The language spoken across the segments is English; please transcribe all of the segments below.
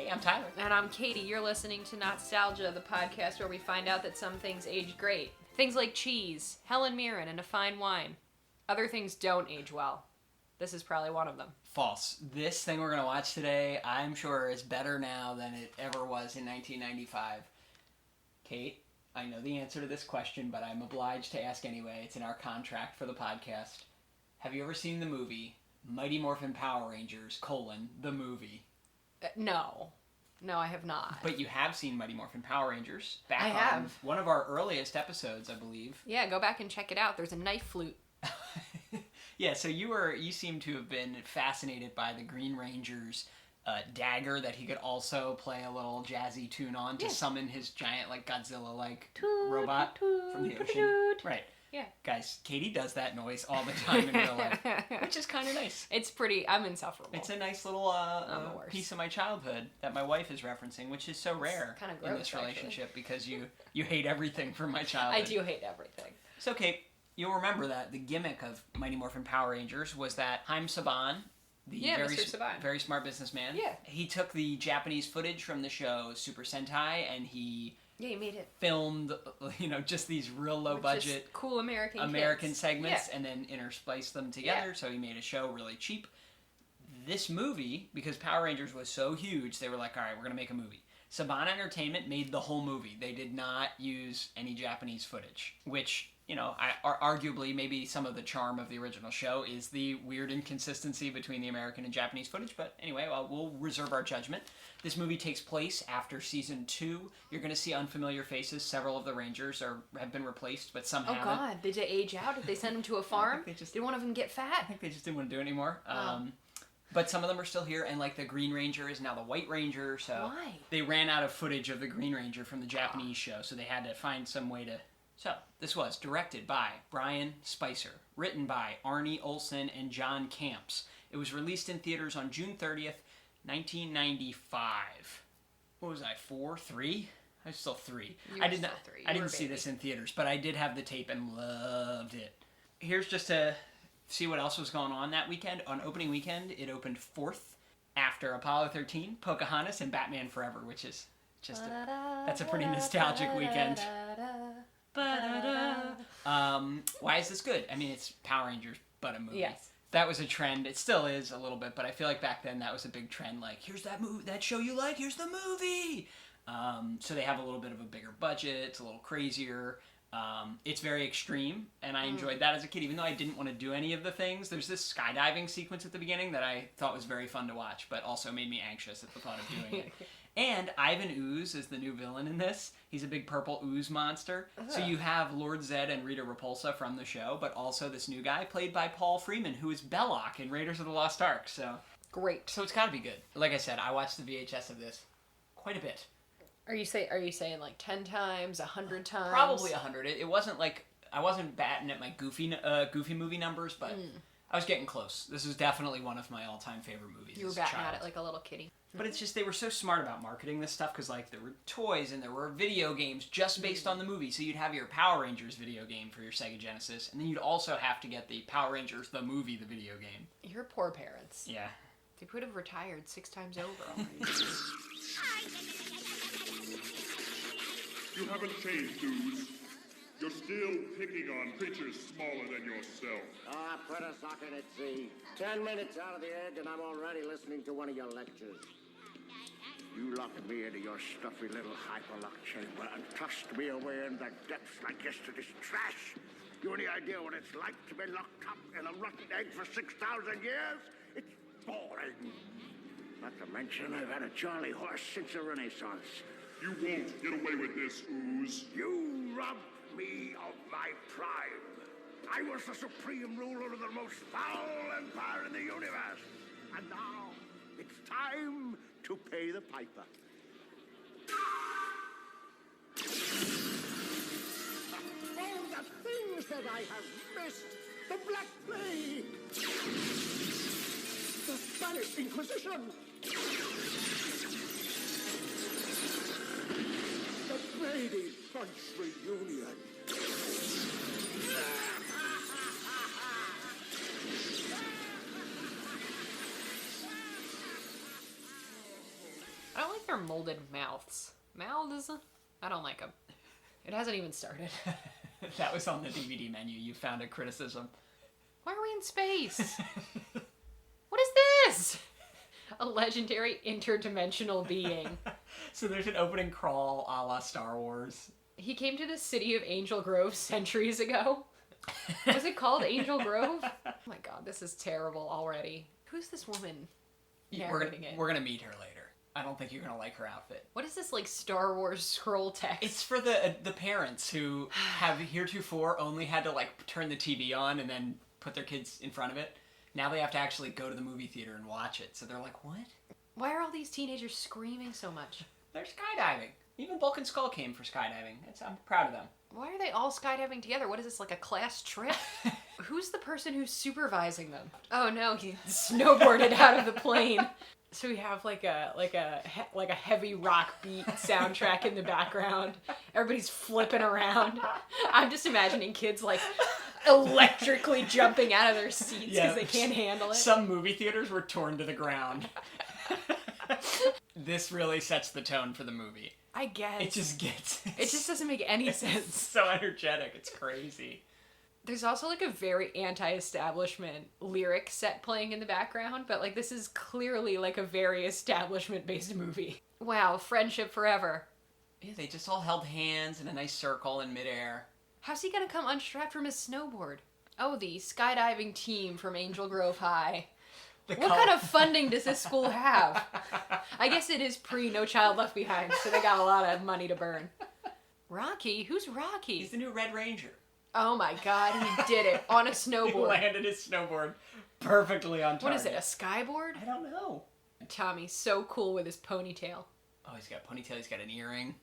Hey, I'm Tyler. And I'm Katie. You're listening to Not-Stalgia, the podcast where we find out that some things age great. Things like cheese, Helen Mirren, and a fine wine. Other things don't age well. This is probably one of them. False. This thing we're going to watch today, I'm sure, is better now than it ever was in 1995. Kate, I know the answer to this question, but I'm obliged to ask anyway. It's in our contract for the podcast. Have you ever seen the movie Mighty Morphin Power Rangers, the movie? No. No, I have not. But you have seen Mighty Morphin Power Rangers back I on have. One of our earliest episodes, I believe. Yeah, go back and check it out. There's a knife flute. Yeah, so you seem to have been fascinated by the Green Ranger's dagger that he could also play a little jazzy tune on to summon his giant, like, Godzilla-like robot from the ocean. Right. Yeah. Guys, Katie does that noise all the time in real life, which is kind of nice. It's pretty, I'm insufferable. It's a nice little piece of my childhood that my wife is referencing, which is so rare kind of gross, in this relationship because you hate everything from my childhood. I do hate everything. So, Kate, you'll remember that the gimmick of Mighty Morphin Power Rangers was that Haim Saban, the Mr. Saban. very smart businessman, he took the Japanese footage from the show Super Sentai and he made it. Filmed, just these real low budget, cool American segments, and then interspliced them together. So he made a show really cheap. This movie, because Power Rangers was so huge, they were like, all right, we're gonna make a movie. Saban Entertainment made the whole movie. They did not use any Japanese footage, which, arguably maybe some of the charm of the original show is the weird inconsistency between the American and Japanese footage. But anyway, we'll reserve our judgment. This movie takes place after season 2. You're going to see unfamiliar faces. Several of the Rangers have been replaced, but some haven't. Oh, God. Did they age out? Did they send them to a farm? Did one of them get fat? I think they just didn't want to do it anymore. But some of them are still here, and, the Green Ranger is now the White Ranger, so... Why? They ran out of footage of the Green Ranger from the Japanese show, so they had to find some way to... So, this was directed by Brian Spicer, written by Arnie Olson and John Camps. It was released in theaters on June 30th, 1995. What was I, 4? 3? I was still 3. I didn't see this in theaters, but I did have the tape and loved it. Here's just to see what else was going on that weekend. On opening weekend, it opened 4th after Apollo 13, Pocahontas, and Batman Forever, which is just that's a pretty nostalgic weekend. Why is this good? I mean, it's Power Rangers, but a movie. Yes. That was a trend. It still is a little bit, but I feel like back then that was a big trend. Like, here's that show you like, here's the movie. So they have a little bit of a bigger budget. It's a little crazier. It's very extreme, and I enjoyed that as a kid, even though I didn't want to do any of the things. There's this skydiving sequence at the beginning that I thought was very fun to watch, but also made me anxious at the thought of doing it. And Ivan Ooze is the new villain in this. He's a big purple ooze monster. So you have Lord Zed and Rita Repulsa from the show, but also this new guy played by Paul Freeman, who is Belloc in Raiders of the Lost Ark. So great. So it's got to be good. Like I said, I watched the VHS of this quite a bit. Are you saying like 10 times, 100 times? Probably 100. It wasn't like I wasn't batting at my goofy movie numbers, but I was getting close. This is definitely one of my all-time favorite movies. You were batting at it like a little kitty. But it's just they were so smart about marketing this stuff because there were toys and there were video games just based on the movie. So you'd have your Power Rangers video game for your Sega Genesis, and then you'd also have to get the Power Rangers the movie, the video game. Your poor parents. Yeah. They could have retired 6 times over already. You haven't changed, dudes. You're still picking on creatures smaller than yourself. Ah, put a socket at sea. 10 minutes out of the egg and I'm already listening to one of your lectures. You locked me into your stuffy little hyperlock chamber and tossed me away in the depths like this to this trash. You any idea what it's like to be locked up in a rotten egg for 6,000 years? It's boring. Not to mention I've had a jolly horse since the Renaissance. You won't get away with this, Ooze. You robbed me of my prime. I was the supreme ruler of the most foul empire in the universe. And now it's time to pay the piper. Oh, the things that I have missed. The Black Plague. The Spanish Inquisition. The Brady Bunch reunion. I don't like their molded mouths. Mouths? I don't like them. It hasn't even started. That was on the DVD menu. You found a criticism. Why are we in space? What is this? A legendary interdimensional being. So there's an opening crawl a la Star Wars. He came to the city of Angel Grove centuries ago. Was it called Angel Grove? Oh my god, this is terrible already. Who's this woman narrating it? We're gonna meet her later. I don't think you're gonna like her outfit. What is this, like, Star Wars scroll text? It's for the parents who have heretofore only had to, like, turn the TV on and then put their kids in front of it. Now they have to actually go to the movie theater and watch it. So they're like, what? Why are all these teenagers screaming so much? They're skydiving. Even Bulk and Skull came for skydiving. I'm proud of them. Why are they all skydiving together? What is this, like a class trip? Who's the person who's supervising them? Oh no, he snowboarded out of the plane. So we have like a heavy rock beat soundtrack in the background. Everybody's flipping around. I'm just imagining kids like electrically jumping out of their seats because they can't handle it. Some movie theaters were torn to the ground. This really sets the tone for the movie. I guess. It just gets... It just doesn't make any sense. It's so energetic. It's crazy. There's also like a very anti-establishment lyric set playing in the background, but like this is clearly like a very establishment-based movie. Wow, friendship forever. Yeah, they just all held hands in a nice circle in midair. How's he gonna come unstrapped from his snowboard? Oh, the skydiving team from Angel Grove High. What kind of funding does this school have? I guess it is pre-No Child Left Behind, so they got a lot of money to burn. Rocky? Who's Rocky? He's the new Red Ranger. Oh my god, he did it on a He snowboard. landed his snowboard perfectly on target. What is it, a skyboard? I don't know. Tommy's so cool with his ponytail. Oh, he's got a ponytail, he's got an earring.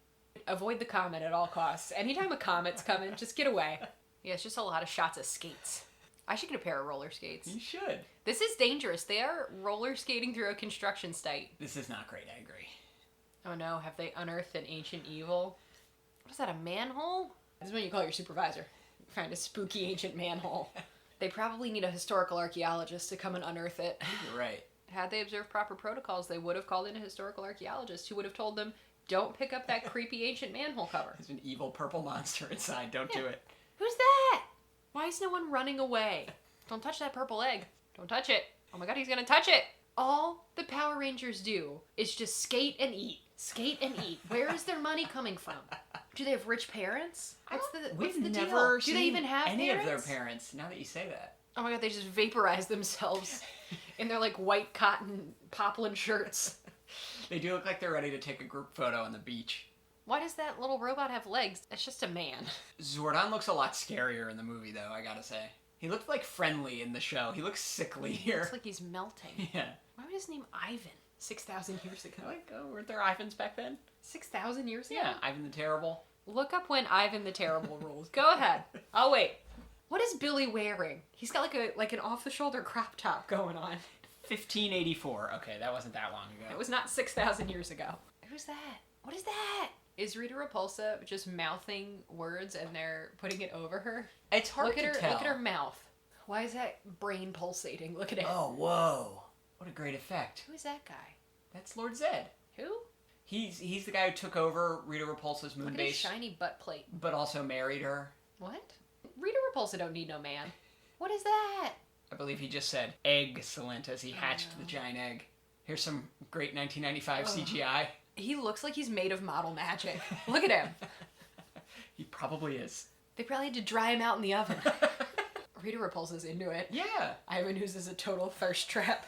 Avoid the comet at all costs. Anytime a comet's coming, just get away. Yeah, it's just a lot of shots of skates. I should get a pair of roller skates. You should. This is dangerous. They are roller skating through a construction site. This is not great, I agree. Oh no, have they unearthed an ancient evil? What is that, a manhole? This is when you call your supervisor. Find a spooky ancient manhole. They probably need a historical archaeologist to come and unearth it. You're right. Had they observed proper protocols, they would have called in a historical archaeologist who would have told them, don't pick up that creepy ancient manhole cover. There's an evil purple monster inside. Don't do it. Who's that? Why is no one running away? Don't touch that purple egg. Don't touch it. Oh my god, he's gonna touch it. All the Power Rangers do is just skate and eat. Skate and eat. Where is their money coming from? Do they have rich parents? What's We've the never deal? Do they seen even have any parents? of their parents, now that you say that. Oh my god, they just vaporize themselves in their like white cotton poplin shirts. They do look like they're ready to take a group photo on the beach. Why does that little robot have legs? It's just a man. Zordon looks a lot scarier in the movie, though, I gotta say. He looked, like, friendly in the show. He looks sickly here. Looks like he's melting. Yeah. Why was his name Ivan? 6,000 years ago. Like, weren't there Ivans back then? 6,000 years ago? Yeah, Ivan the Terrible. Look up when Ivan the Terrible rules. Go ahead. I'll wait. What is Billy wearing? He's got like an off-the-shoulder crop top going on. 1584. Okay, that wasn't that long ago. It was not 6,000 years ago. Who's that? What is that? Is Rita Repulsa just mouthing words and they're putting it over her? It's hard Look to at her, tell. Look at her mouth. Why is that brain pulsating? Look at it. Oh, whoa. What a great effect. Who is that guy? That's Lord Zed. Who? He's the guy who took over Rita Repulsa's moon Look at his base, shiny butt plate. but also married her. What? Rita Repulsa don't need no man. What is that? I believe he just said excellent as he hatched the giant egg. Here's some great 1995 CGI. He looks like he's made of model magic. Look at him. He probably is. They probably had to dry him out in the oven. Rita Repulsa's into it. Yeah. Ivan Ooze is a total thirst trap.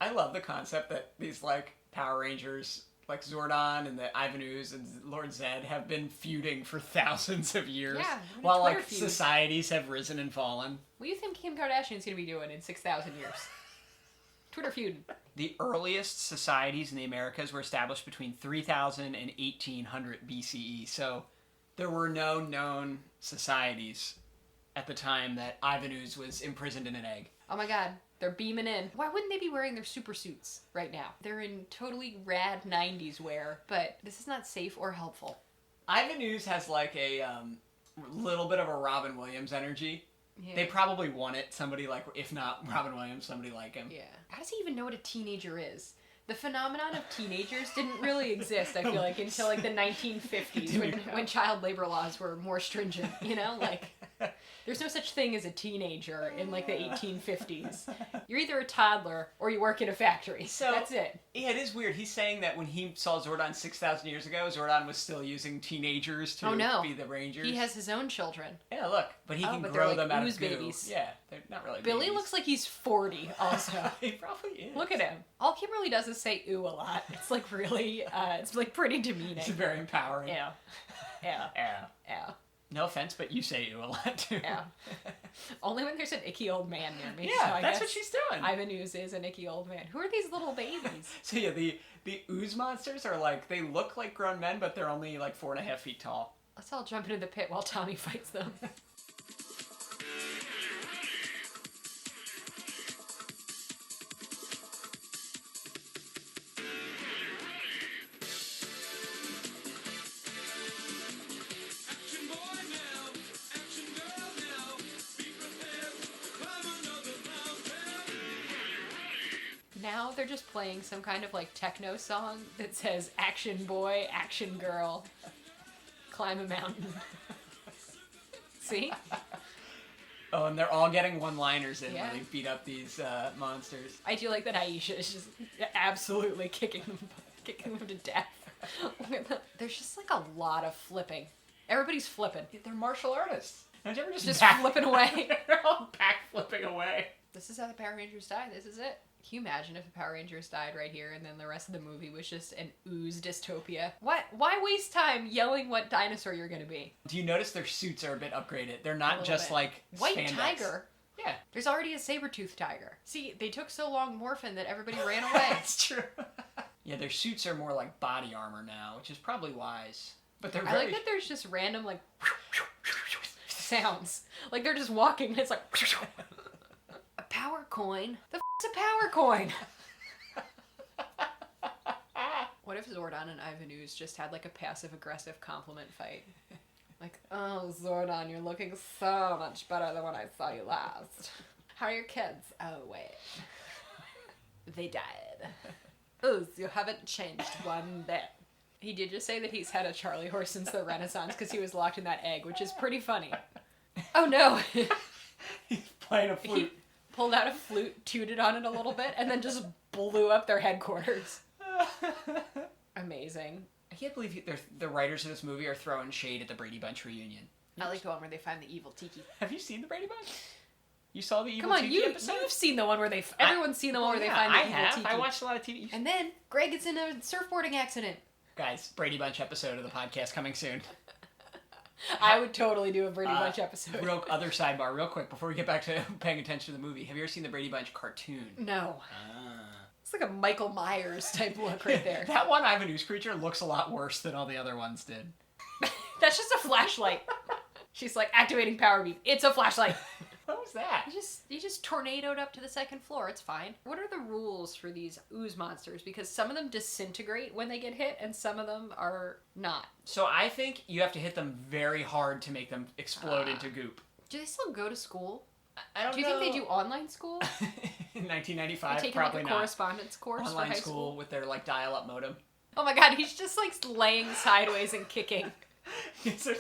I love the concept that these, like, Power Rangers, like Zordon and the Ivan Ooze and Lord Zed, have been feuding for thousands of years. Yeah, while, Twitter like, feud. societies have risen and fallen. What do you think Kim Kardashian's gonna be doing in 6,000 years? Twitter feud. The earliest societies in the Americas were established between 3000 and 1800 BCE, so there were no known societies at the time that Ivan Ooze was imprisoned in an egg. Oh my god, they're beaming in. Why wouldn't they be wearing their super suits right now? They're in totally rad 90s wear, but this is not safe or helpful. Ivan Ooze has like a little bit of a Robin Williams energy. Yeah. They probably wanted somebody like, if not Robin Williams, somebody like him. Yeah. How does he even know what a teenager is? The phenomenon of teenagers didn't really exist, I feel like, until like the 1950s when child labor laws were more stringent, you know? Like, there's no such thing as a teenager in like the 1850s. You're either a toddler or you work in a factory. So that's it. Yeah, it is weird. He's saying that when he saw Zordon 6,000 years ago, Zordon was still using teenagers to be the Rangers. He has his own children. Yeah, look, but he can but grow they're, them like, out ooze of goo. babies. Yeah, they're not really Billy babies. looks like he's 40 also. He probably is. Look at him. All Kim really does is say ooh a lot. It's like really, it's like pretty demeaning. It's very empowering. Yeah. Yeah. Yeah. Yeah. No offense, but you say ooh a lot too. Yeah. Only when there's an icky old man near me. Yeah, so I that's guess what she's doing. Ivan Ooze is an icky old man. Who are these little babies? So yeah, the ooze monsters are like, they look like grown men, but they're only like 4.5 feet tall. Let's all jump into the pit while Tommy fights them. Action boy now, action girl now, be prepared to climb another mountain. Now they're just playing some kind of like techno song that says action boy, action girl, climb a mountain. See? Oh, and they're all getting one-liners in Yeah. where they beat up these monsters. I do like that Aisha is just absolutely kicking them to death. Look at that. There's just like a lot of flipping. Everybody's flipping. They're martial artists. Don't you ever just Flipping away. They're all back flipping away. This is how the Power Rangers die. This is it. Can you imagine if the Power Rangers died right here and then the rest of the movie was just an ooze dystopia? What? Why waste time yelling what dinosaur you're gonna be? Do you notice their suits are a bit upgraded? They're A not little just bit. like White spandex. tiger. Yeah, There's already a saber-toothed tiger. See, they took so long Morphin that everybody ran away. that's true. Yeah, their suits are more like body armor now, which is probably wise. But they're I very... like that there's just random like sounds. Like they're just walking and it's like a power coin. The f***'s a power coin? What if Zordon and Ivan Ooze just had like a passive-aggressive compliment fight? Like, oh, Zordon, you're looking so much better than when I saw you last. How are your kids? Oh, wait. They died. Ooze, you haven't changed one bit. He did just say that he's had a Charlie horse since the Renaissance because he was locked in that egg, which is pretty funny. Oh, no. He's playing a flute. He pulled out a flute, tooted on it a little bit, and then just blew up their headquarters. Amazing. I can't believe the writers of this movie are throwing shade at the Brady Bunch reunion. I like the one where they find the evil tiki. Have you seen the Brady Bunch? You saw the evil Come on, Tiki episode? you've seen the one where they... Everyone's seen the one where they find the I evil have. tiki. I watched a lot of TV. And then Greg gets in a surfboarding accident. Guys, Brady Bunch episode of the podcast coming soon. I would totally do a Brady Bunch episode. Other sidebar, real quick, before we get back to paying attention to the movie. Have you ever seen the Brady Bunch cartoon? No. Ah. It's like a Michael Myers type look right there. That one Ivan Ooze creature looks a lot worse than all the other ones did. That's just a flashlight. She's like, activating power beam. It's a flashlight. What was that? You just tornadoed up to the second floor. It's fine. What are the rules for these ooze monsters? Because some of them disintegrate when they get hit, and some of them are not. So I think you have to hit them very hard to make them explode into goop. Do they still go to school? I don't know. Do you think they do online school? In 1995, Taking probably like a not. correspondence course for Online high school with their like dial-up modem. Oh my god, he's just like laying sideways and kicking. So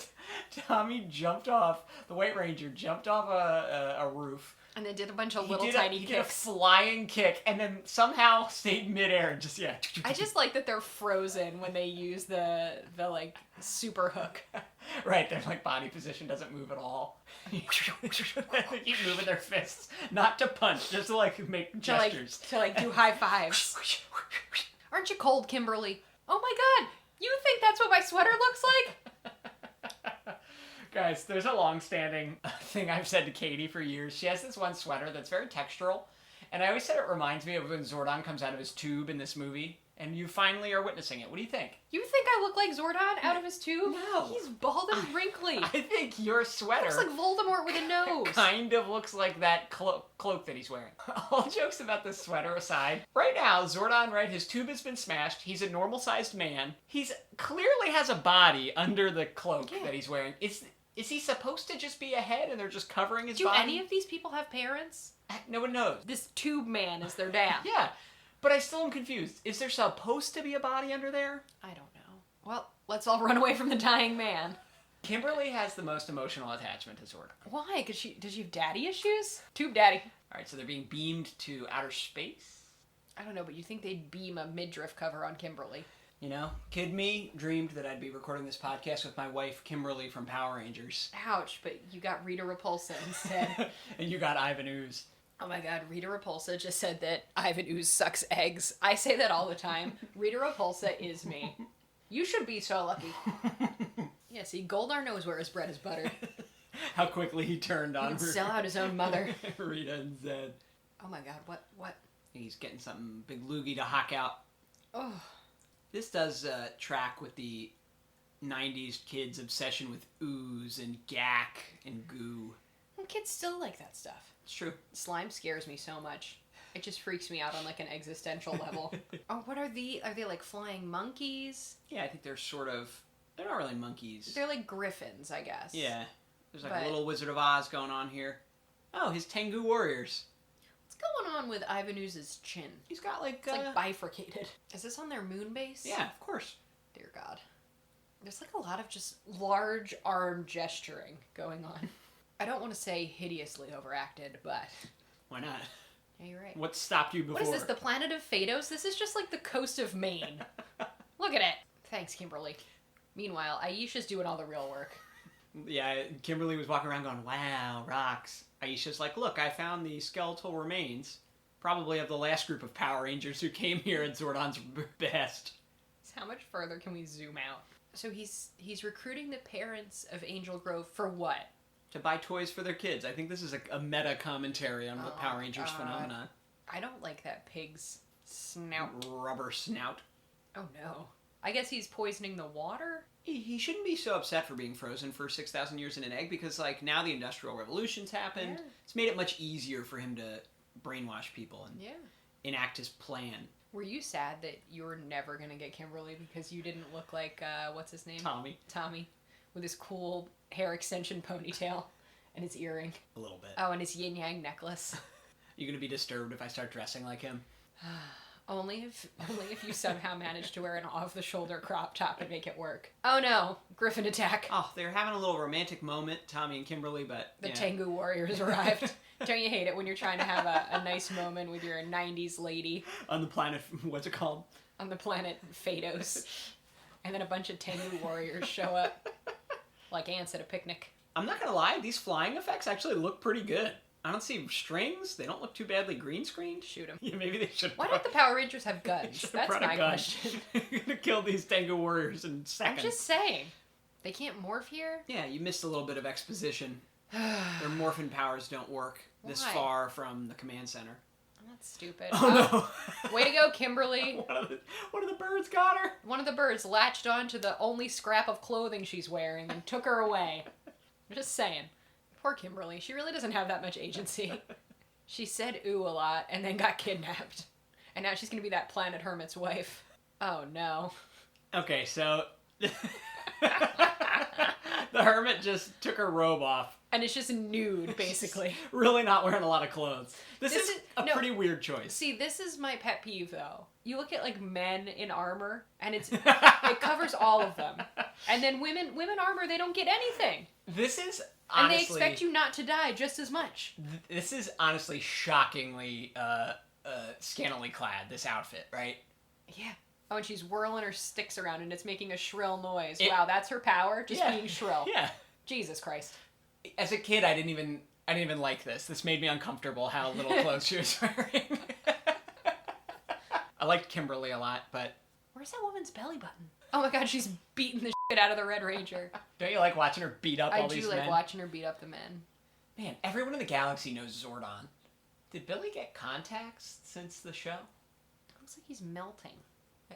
Tommy jumped off. The White Ranger jumped off a roof. And then did a bunch of He little did tiny he did a kicks. flying kick, and then somehow stayed midair and just I just like that they're frozen when they use the like super hook. Right, their like body position doesn't move at all. They keep moving their fists, not to punch, just to like make gestures. To like do high fives. Aren't you cold, Kimberly? Oh my god, you think that's what my sweater looks like? Guys, there's a long-standing thing I've said to Katie for years. She has this one sweater that's very textural, and I always said it reminds me of when Zordon comes out of his tube in this movie, and you finally are witnessing it. What do you think? You think I look like Zordon out of his tube? No. He's bald and wrinkly. I think your sweater Looks like Voldemort with a nose. kind of looks like that cloak that he's wearing. All jokes about this sweater aside, right now, Zordon, right, his tube has been smashed. He's a normal-sized man. He's clearly has a body under the cloak that he's wearing. Is he supposed to just be a head and they're just covering his Do body? any of these people have parents? No one knows. This tube man is their dad. Yeah. But I still am confused. Is there supposed to be a body under there? I don't know. Well, let's all run away from the dying man. Kimberly has the most emotional attachment to Zordon. Why? Does she have daddy issues? Tube daddy. Alright, so they're being beamed to outer space? I don't know, but you think they'd beam a midriff cover on Kimberly? You know, kid me dreamed that I'd be recording this podcast with my wife, Kimberly from Power Rangers. Ouch, but you got Rita Repulsa instead. And you got Ivan Ooze. Oh my god, Rita Repulsa just said that Ivan Ooze sucks eggs. I say that all the time. Rita Repulsa is me. You should be so lucky. Yeah, see, Goldar knows where his bread is buttered. How quickly he turned on He'd sell out his own mother. Rita and Zed. Oh my god, what? He's getting something big loogie to hock out. Oh. This does track with the 90s kids' obsession with ooze and gack and goo. Well, kids still like that stuff. It's true. Slime scares me so much. It just freaks me out on like an existential level. Oh, what are they like flying monkeys? Yeah, I think they're sort of... They're not really monkeys. They're like griffins, I guess. Yeah. There's like But- a little Wizard of Oz going on here. Oh, his Tengu warriors. What's going on with Ivan Ooze's chin? He's got like... It's like bifurcated. Is this on their moon base? Yeah, of course. Dear God. There's like a lot of just large arm gesturing going on. I don't want to say hideously overacted, but... Why not? Yeah, you're right. What stopped you before? What is this, the planet of Phaedos? This is just like the coast of Maine. Look at it. Thanks, Kimberly. Meanwhile, Aisha's doing all the real work. Yeah, Kimberly was walking around going, wow, rocks. Aisha's like, look, I found the skeletal remains, probably of the last group of Power Rangers who came here at Zordon's behest. So how much further can we zoom out? So he's recruiting the parents of Angel Grove for what? To buy toys for their kids. I think this is a meta commentary on the Oh, Power Rangers God. phenomenon. I don't like that pig's snout. Rubber snout. Oh no. I guess he's poisoning the water? He shouldn't be so upset for being frozen for 6,000 years in an egg because, like, now the Industrial Revolution's happened. Yeah. It's made it much easier for him to brainwash people and Yeah. enact his plan. Were you sad that you were never going to get Kimberly because you didn't look like, what's his name? Tommy. With his cool hair extension ponytail and his earring. A little bit. Oh, and his yin-yang necklace. You gonna be disturbed if I start dressing like him? Only if you somehow manage to wear an off-the-shoulder crop top and make it work. Oh no, Griffin attack. Oh, they're having a little romantic moment, Tommy and Kimberly, but... The yeah. Tengu warriors arrived. Don't you hate it when you're trying to have a nice moment with your 90s lady On the planet, what's it called? on the planet Phaedos, and then a bunch of Tengu warriors show up like ants at a picnic. I'm not gonna lie, these flying effects actually look pretty good. I don't see strings. They don't look too badly green screened. Shoot 'em. Yeah, maybe they should. Why don't the Power Rangers have guns? That's my question. You're gonna kill these Tengu warriors in I'm seconds. just saying. They can't morph here? Yeah, you missed a little bit of exposition. Their morphin powers don't work this Why? far from the command center. That's stupid. Oh no! Way to go, Kimberly. one of the birds got her. One of the birds latched onto the only scrap of clothing she's wearing and took her away. I'm just saying. Poor Kimberly. She really doesn't have that much agency. She said ooh a lot and then got kidnapped. And now she's going to be that Planet Hermit's wife. Oh no. Okay, so the hermit just took her robe off. And it's just nude, basically. Really not wearing a lot of clothes. This This is is- a no. pretty weird choice. See, this is my pet peeve, though. You look at, like, men in armor, and it covers all of them. And then women armor, they don't get anything. This is And honestly... they expect you not to die just as much. This is honestly shockingly scantily clad, this outfit, right? Yeah. Oh, and she's whirling her sticks around, and it's making a shrill noise. It- Wow, that's her power, just Yeah. being shrill. Yeah. Jesus Christ. As a kid, I didn't even like this. This made me uncomfortable how little clothes she was wearing. I liked Kimberly a lot, but Where's that woman's belly button? Oh my god, she's beating the shit out of the Red Ranger. don't you like watching her beat up I all do these like men? watching her beat up the men. Man, everyone in the galaxy knows Zordon. Did Billy get contacts since the show? Looks like he's melting.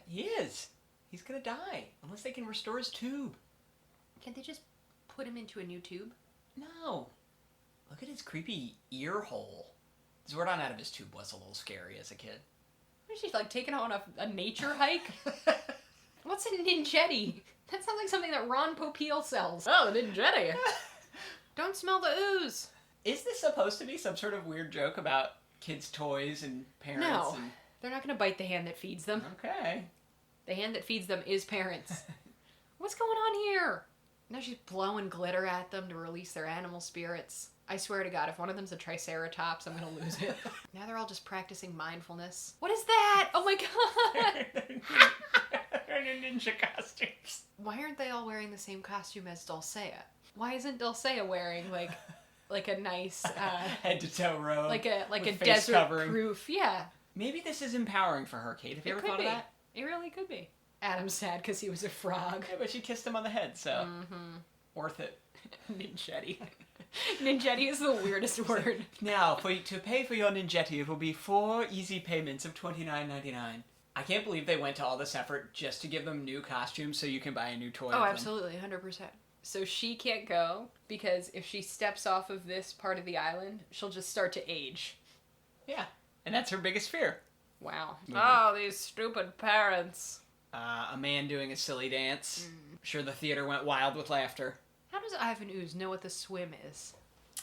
He is. He's gonna die unless they can restore his tube. Can't they just put him into a new tube? No. Look at his creepy ear hole. Zordon out of his tube was a little scary as a kid. What is she, like, taking on a nature hike? What's a ninjetti? That sounds like something that Ron Popeil sells. Oh, the ninjetti. Don't smell the ooze. Is this supposed to be some sort of weird joke about kids' toys and parents? No. And... They're not gonna bite the hand that feeds them. Okay. The hand that feeds them is parents. What's going on here? Now she's blowing glitter at them to release their animal spirits. I swear to God, if one of them's a triceratops, I'm gonna lose it. Now they're all just practicing mindfulness. What is that? Oh my God! They're in ninja costumes. Why aren't they all wearing the same costume as Dulcea? Why isn't Dulcea wearing like a nice head to toe robe, like a with face desert covering. proof? Yeah. Maybe this is empowering for her, Kate. Have you ever could thought be. of that? It really could be. Adam's sad because he was a frog. Yeah, but she kissed him on the head, so worth it. Ninjetti. Ninjetti is the weirdest word. Now, to pay for your ninjetti, it will be 4 easy payments of $29.99. I can't believe they went to all this effort just to give them new costumes so you can buy a new toy. Oh, of them. absolutely, 100%. So she can't go because if she steps off of this part of the island, she'll just start to age. Yeah, and that's her biggest fear. Wow. Oh, these stupid parents. A man doing a silly dance. I'm sure the theater went wild with laughter. How does Ivan Ooze know what the swim is?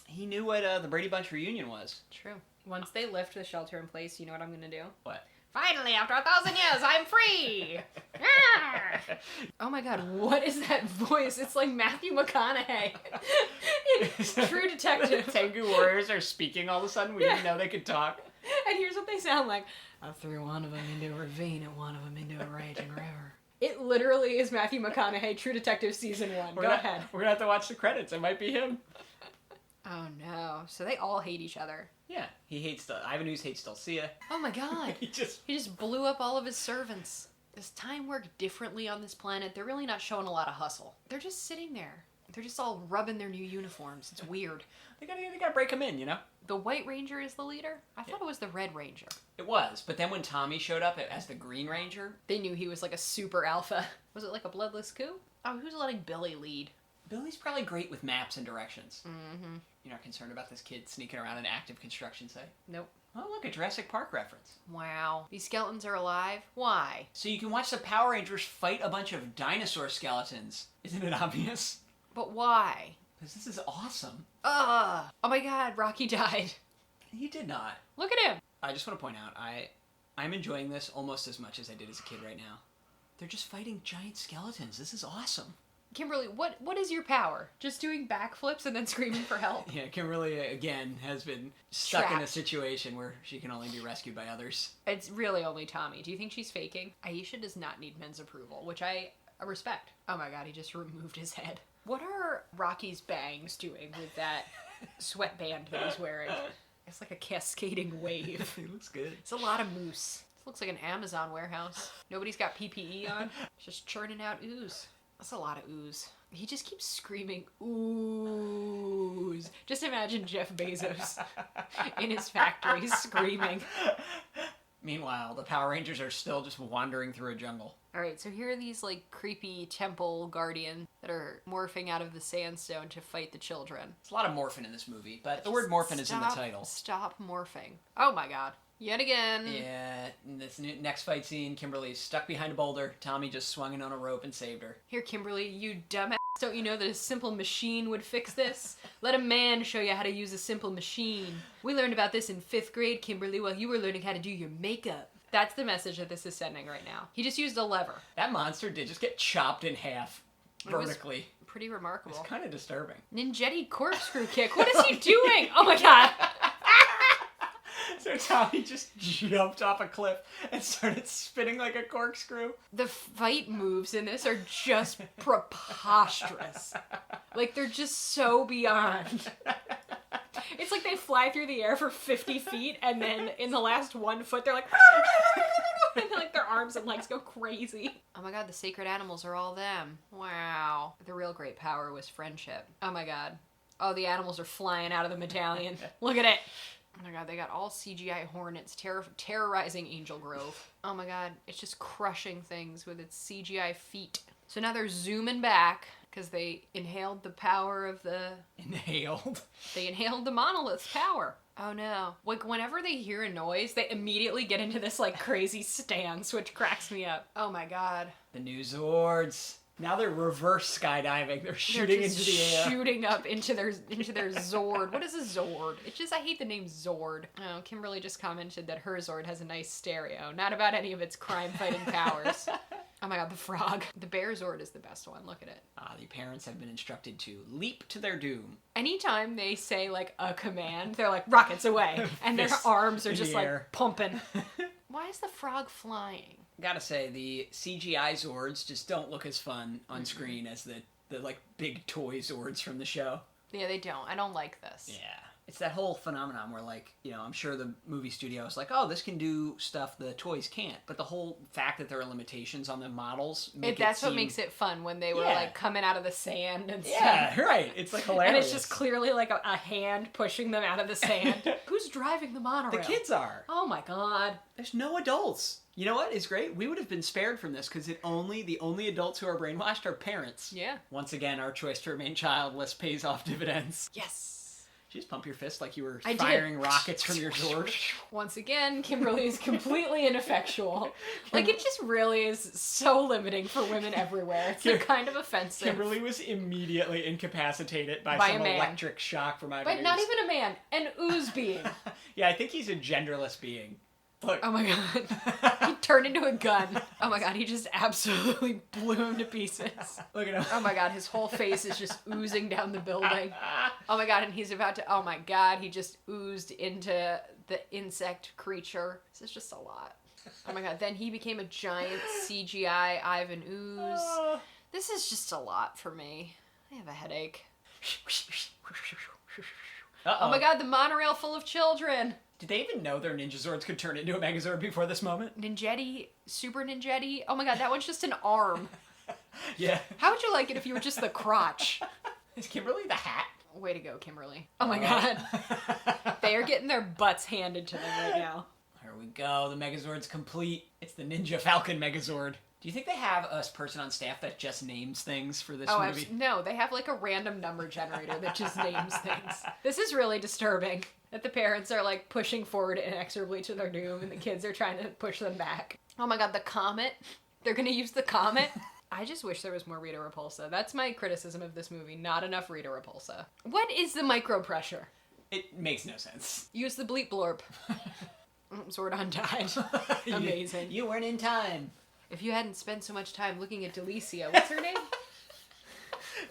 He knew what the Brady Bunch reunion was. True. Once they lift the shelter in place, you know what I'm gonna do? What? Finally, after 1,000 years, I'm free! Ah! Oh my God, what is that voice? It's like Matthew McConaughey in True Detective. Tengu warriors are speaking all of a sudden. We didn't know they could talk. And here's what they sound like. I threw one of them into a ravine and one of them into a raging river. It literally is Matthew McConaughey, True Detective Season 1. Go ahead. We're gonna have to watch the credits. It might be him. Oh no. So they all hate each other. Yeah, Ivan Ooze hates Dulcea. Oh my God. He just blew up all of his servants. Does time work differently on this planet? They're really not showing a lot of hustle. They're just sitting there. They're just all rubbing their new uniforms. It's weird. they gotta break him in, you know? The White Ranger is the leader? I thought it was the Red Ranger. It was, but then when Tommy showed up as the Green Ranger, They knew he was like a super alpha. Was it like a bloodless coup? Oh, who's letting Billy lead? Billy's probably great with maps and directions. Mm-hmm. You're not concerned about this kid sneaking around an active construction site? Nope. Oh, look, a Jurassic Park reference. Wow. These skeletons are alive? Why? So you can watch the Power Rangers fight a bunch of dinosaur skeletons. Isn't it obvious? But why? Because this is awesome. Ugh. Oh my God, Rocky died. He did not. Look at him. I just want to point out, I'm enjoying this almost as much as I did as a kid right now. They're just fighting giant skeletons. This is awesome. Kimberly, what is your power? Just doing backflips and then screaming for help? Yeah, Kimberly, again, has been stuck in a Trapped. situation where she can only be rescued by others. It's really only Tommy. Do you think she's faking? Aisha does not need men's approval, which I respect. Oh my God, he just removed his head. What are Rocky's bangs doing with that sweatband that he's wearing? It's like a cascading wave. It looks good. It's a lot of mousse. This looks like an Amazon warehouse. Nobody's got PPE on. It's just churning out ooze. That's a lot of ooze. He just keeps screaming, ooze. Just imagine Jeff Bezos in his factory screaming. Meanwhile, the Power Rangers are still just wandering through a jungle. Alright, so here are these, like, creepy temple guardians that are morphing out of the sandstone to fight the children. There's a lot of Morphin in this movie, but the word Morphin is in the title. Stop morphing. Oh my God. Yet again. Yeah, in this next fight scene, Kimberly's stuck behind a boulder. Tommy just swung in on a rope and saved her. Here, Kimberly, you dumbass. Don't you know that a simple machine would fix this? Let a man show you how to use a simple machine. We learned about this in 5th grade, Kimberly, while you were learning how to do your makeup. That's the message that this is sending right now. He just used a lever. That monster did just get chopped in half vertically. Pretty remarkable. It's kind of disturbing. Ninjetti corkscrew kick. What is he doing? Oh my God. So Tommy just jumped off a cliff and started spinning like a corkscrew. The fight moves in this are just preposterous. Like, they're just so beyond. It's like they fly through the air for 50 feet, and then in the last 1 foot, they're like... and like their arms and legs go crazy. Oh my God, the sacred animals are all them. Wow. The real great power was friendship. Oh my God. Oh, the animals are flying out of the medallion. Look at it. Oh my God, they got all CGI hornets terrorizing Angel Grove. Oh my God, it's just crushing things with its CGI feet. So now they're zooming back because they inhaled the power of the... They inhaled the monolith's power. Oh no. Like, whenever they hear a noise, they immediately get into this, like, crazy stance, which cracks me up. Oh my God. The new Zords. Now they're reverse skydiving. They're shooting into the air. Shooting up into their Zord. What is a Zord? It's just, I hate the name Zord. Oh, Kimberly just commented that her Zord has a nice stereo. Not about any of its crime-fighting powers. Oh my god, the frog. The bear Zord is the best one. Look at it. The parents have been instructed to leap to their doom. Anytime they say, like, a command, they're like, rockets away. And their Fists arms are in just, the like, air. pumping. Why is the frog flying? Gotta say, the CGI Zords just don't look as fun on screen as the like, big toy Zords from the show. Yeah, they don't. I don't like this. Yeah. It's that whole phenomenon where, like, you know, I'm sure the movie studio is like, oh, this can do stuff the toys can't. But the whole fact that there are limitations on the models That's what makes it fun when they were, like, coming out of the sand and stuff. Yeah, right. It's, like, hilarious. And it's just clearly, like, a hand pushing them out of the sand. Who's driving the monorail? The kids are. Oh, my God. There's no adults. You know what is great? We would have been spared from this because the only adults who are brainwashed are parents. Yeah. Once again, our choice to remain childless pays off dividends. Yes. Did you just pump your fist like you were I firing did. rockets from your Zord? Once again, Kimberly is completely ineffectual. Like, it just really is so limiting for women everywhere. It's like, kind of offensive. Kimberly was immediately incapacitated by By some a man. electric shock from my But ears. not even a man. An ooze being. Yeah, I think he's a genderless being. Look. Oh my god. He turned into a gun. Oh my god, he just absolutely blew him to pieces. Look at him. Oh my god, his whole face is just oozing down the building. Oh my god, and he's about to, oh my god, he just oozed into the insect creature. This is just a lot. Oh my god, then he became a giant CGI Ivan Ooze. This is just a lot for me. I have a headache. Uh-oh. Oh my god, the monorail full of children. Did they even know their Ninja Zords could turn into a Megazord before this moment? Ninjetti, Super Ninjetti. Oh my god, that one's just an arm. Yeah. How would you like it if you were just the crotch? Is Kimberly the hat? Way to go, Kimberly. Oh my god. They are getting their butts handed to them right now. Here we go. The Megazord's complete. It's the Ninja Falcon Megazord. Do you think they have a person on staff that just names things for this movie? No, they have like a random number generator that just names things. This is really disturbing. That the parents are like pushing forward inexorably to their doom and the kids are trying to push them back. Oh my god, the comet. They're gonna use the comet. I just wish there was more Rita Repulsa. That's my criticism of this movie. Not enough Rita Repulsa. What is the micro pressure? It makes no sense. Use the bleep blorp. Zordon died. Amazing. You weren't in time. If you hadn't spent so much time looking at Delicia, what's her name?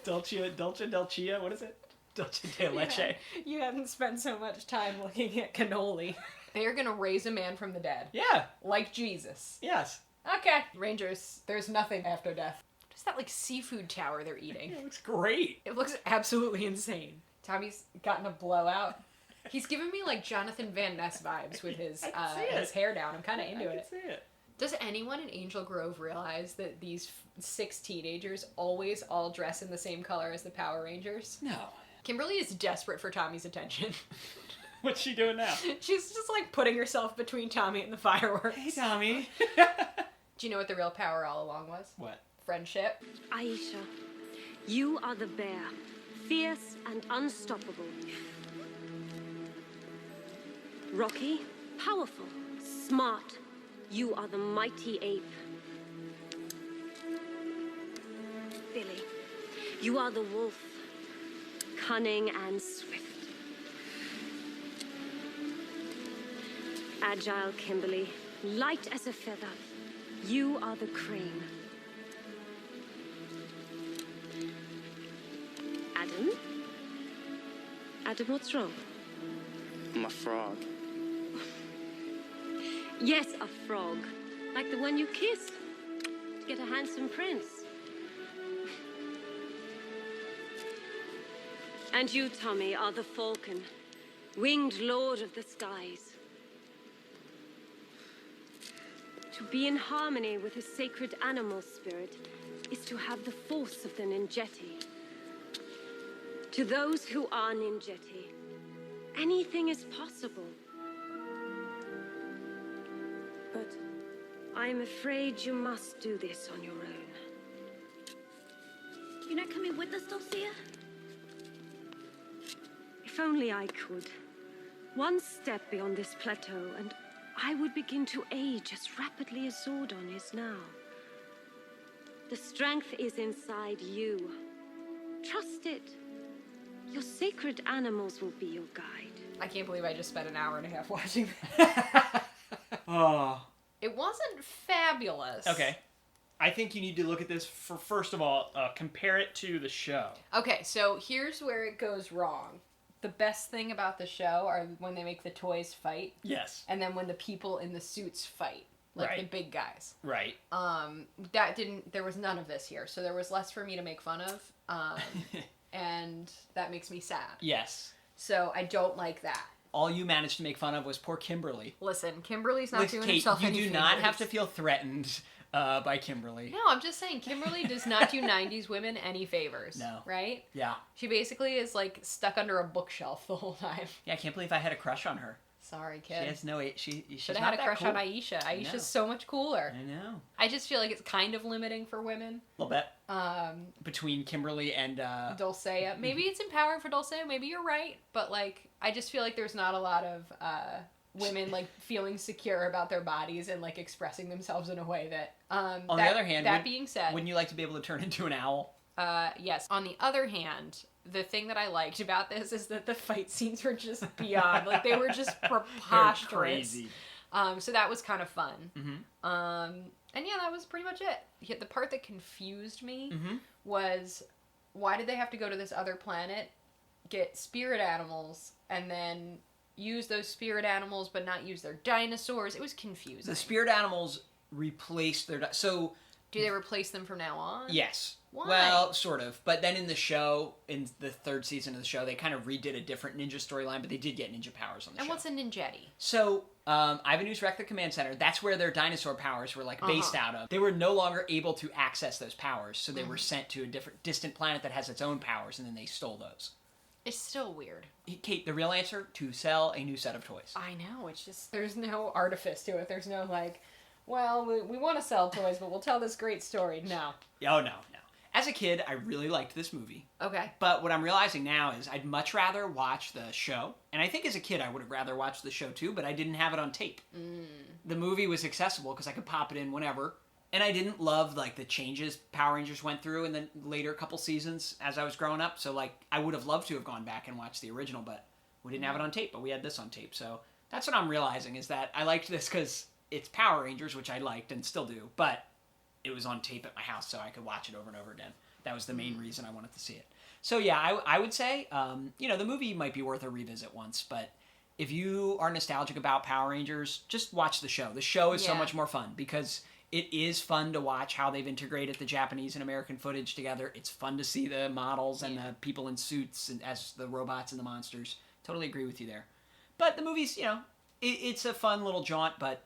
Dulcia, what is it? Dulce de leche. You hadn't spent so much time looking at cannoli. They are gonna raise a man from the dead. Yeah. Like Jesus. Yes. Okay. Rangers, there's nothing after death. What is that, like, seafood tower they're eating? It looks great. It looks absolutely insane. Tommy's gotten a blowout. He's giving me, like, Jonathan Van Ness vibes with his hair down. I'm kind of into it. I can see it. Does anyone in Angel Grove realize that these 6 teenagers always all dress in the same color as the Power Rangers? No. Kimberly is desperate for Tommy's attention. What's she doing now? She's just, like, putting herself between Tommy and the fireworks. Hey, Tommy. Do you know what the real power all along was? What? Friendship. Aisha, you are the bear, fierce and unstoppable. Rocky, powerful, smart. You are the mighty ape. Billy, you are the wolf, cunning and swift. Agile Kimberly, light as a feather. You are the crane. Adam? Adam, what's wrong? I'm a frog. Yes, a frog. Like the one you kissed to get a handsome prince. And you, Tommy, are the falcon, winged lord of the skies. To be in harmony with a sacred animal spirit is to have the force of the Ninjetti. To those who are Ninjetti, anything is possible. But I'm afraid you must do this on your own. You're not coming with us, Dulcia? If only I could. One step beyond this plateau, and I would begin to age as rapidly as Zordon is now. The strength is inside you. Trust it. Your sacred animals will be your guide. I can't believe I just spent an hour and a half watching Oh. It wasn't fabulous. Okay. I think you need to look at this for, first of all, compare it to the show. Okay, so here's where it goes wrong. The best thing about the show are when they make the toys fight, Yes. and then when the people in the suits fight, like Right. the big guys. Right. There was none of this here, so there was less for me to make fun of, and that makes me sad. Yes. So I don't like that. All you managed to make fun of was poor Kimberly. Listen, Kimberly's not doing Kate, herself you any do not favors. have to feel threatened by Kimberly. No, I'm just saying Kimberly does not do 90s women any favors. No. Right? Yeah. She basically is like stuck under a bookshelf the whole time. Yeah, I can't believe I had a crush on her. Sorry, She kid. has no... She's Should have not had a that crush cool. on Aisha. I know. Aisha's so much cooler. I know. I just feel like it's kind of limiting for women. A little bit. Um, Between Kimberly and... Dulcea. Maybe it's empowering for Dulcea. Maybe you're right. But, like, I just feel like there's not a lot of women, like, feeling secure about their bodies and, like, expressing themselves in a way that... on the other hand... being said... Wouldn't you like to be able to turn into an owl? Yes. On the other hand, the thing that I liked about this is that the fight scenes were just beyond. Like, they were just preposterous. Crazy. So that was kind of fun. Mm-hmm. And yeah, that was pretty much it. Yeah, the part that confused me Mm-hmm. was, why did they have to go to this other planet, get spirit animals, and then use those spirit animals but not use their dinosaurs? It was confusing. The spirit animals replaced their... So... Do they replace them from now on? Yes. Why? Well, sort of. But then in the show, in the third season of the show, they kind of redid a different ninja storyline, but they did get ninja powers on the And show. what's a ninjetti? So, Ivanu's wrecked the command center. That's where their dinosaur powers were, like, based out of. They were no longer able to access those powers, so they were sent to a different, distant planet that has its own powers, and then they stole those. It's still weird. Kate, the real answer? To sell a new set of toys. I know, it's just, there's no artifice to it. There's no, like, well, we want to sell toys, but we'll tell this great story. No. Oh, no. As a kid, I really liked this movie. Okay. But what I'm realizing now is I'd much rather watch the show. And I think as a kid, I would have rather watched the show too, but I didn't have it on tape. The movie was accessible because I could pop it in whenever. And I didn't love, like, the changes Power Rangers went through in the later couple seasons as I was growing up. So, like, I would have loved to have gone back and watched the original, but we didn't have it on tape, but we had this on tape. So that's what I'm realizing, is that I liked this because it's Power Rangers, which I liked and still do, but it was on tape at my house so I could watch it over and over again. That was the main reason I wanted to see it. So yeah, I would say, the movie might be worth a revisit once, but if you are nostalgic about Power Rangers, just watch the show. The show is so Yeah. much more fun because it is fun to watch how they've integrated the Japanese and American footage together. It's fun to see the models and the people in suits and as the robots and the monsters. Totally agree with you there. But the movie's, it's a fun little jaunt, but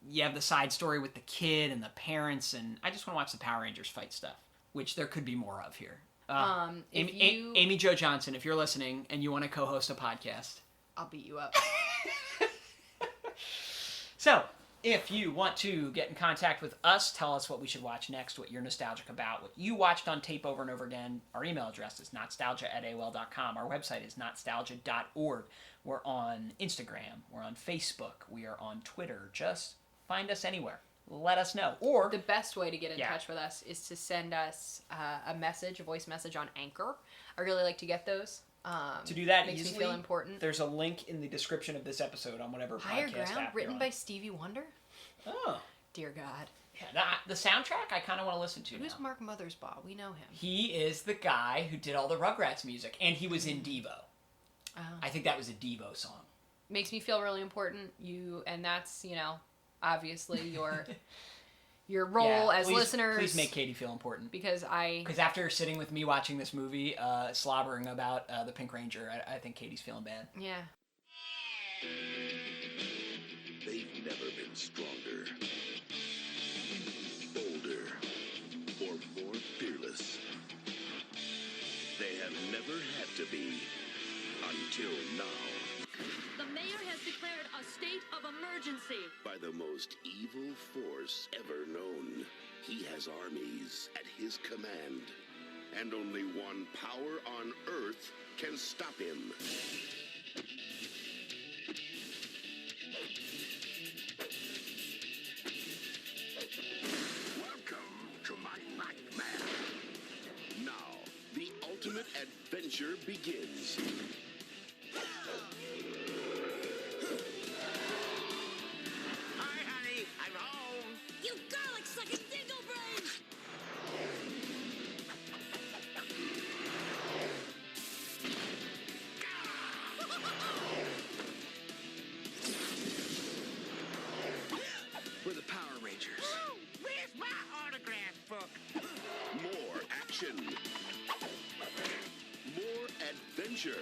you have the side story with the kid and the parents, and I just want to watch the Power Rangers fight stuff, which there could be more of here. Amy Jo Johnson, if you're listening and you want to co-host a podcast. I'll beat you up. So, if you want to get in contact with us, tell us what we should watch next, what you're nostalgic about, what you watched on tape over and over again. Our email address is notstalgia@aol.com. Our website is notstalgia.org. We're on Instagram. We're on Facebook. We are on Twitter. Just find us anywhere. Let us know. Or The best way to get in Yeah. touch with us is to send us a voice message on Anchor. I really like to get those. to do that makes easily, me feel important. there's a link in the description of this episode on whatever Higher podcast Ground, app you're written on. by Stevie Wonder. Oh. Dear God. Yeah, the soundtrack I kind of want to listen to Who's now. Mark Mothersbaugh? We know him. He is the guy who did all the Rugrats music, and he was in Devo. Oh. I think that was a Devo song. Makes me feel really important. And that's, obviously your role as listeners. Please make Katie feel important. Because Because after sitting with me watching this movie, slobbering about the Pink Ranger, I think Katie's feeling bad. yeah. They've never been stronger, bolder, or more fearless. They have never had to be until now. The mayor has declared a state of emergency. By the most evil force ever known, he has armies at his command, and only one power on Earth can stop him. Welcome to my nightmare. adventure begins. Hi, honey. I'm home. You garlic sucking dingle brains! We're the Power Rangers. Woo! Where's my autograph book? More action. More adventure.